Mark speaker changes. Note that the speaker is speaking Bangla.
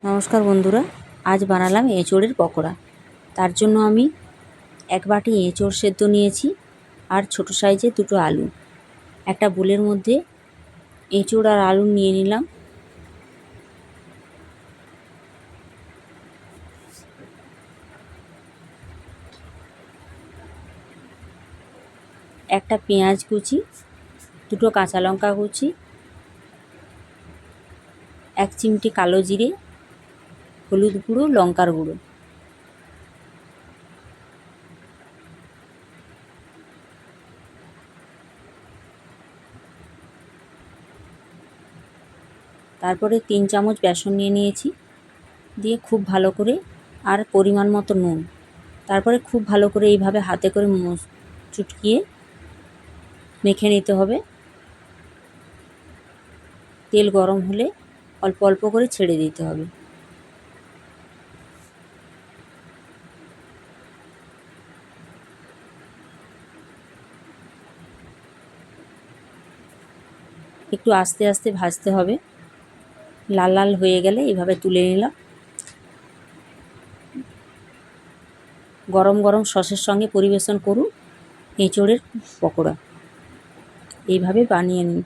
Speaker 1: নমস্কার বন্ধুরা, আজ বানালাম এঁচোড়ের পকোড়া। তার জন্য আমি এক বাটি এঁচোড় সেদ্ধ নিয়েছি আর ছোট সাইজের দুটো আলু। একটা বোলের মধ্যে এঁচোড় আর আলু নিয়ে নিলাম। একটা পেঁয়াজ কুচি, দুটো কাঁচা লঙ্কা কুচি, এক চিমটি কালো জিরে, হলুদ গুঁড়ো, লঙ্কার গুঁড়ো। তারপরে 3 চামচ বেসন নিয়ে নিয়েছি, দিয়ে খুব ভালো করে, আর পরিমাণ মতো নুন। তারপরে খুব ভালো করে এইভাবে হাতে করে চুটকিয়ে মেখে নিতে হবে। তেল গরম হলে অল্প অল্প করে ছেড়ে দিতে হবে। একটু আস্তে আস্তে ভাজতে হবে। লাল লাল হয়ে গেলে এইভাবে তুলে নিলাম। গরম গরম সসের সঙ্গে পরিবেশন করুন এঁচোড়ের পকোড়া। এইভাবে বানিয়ে নিন।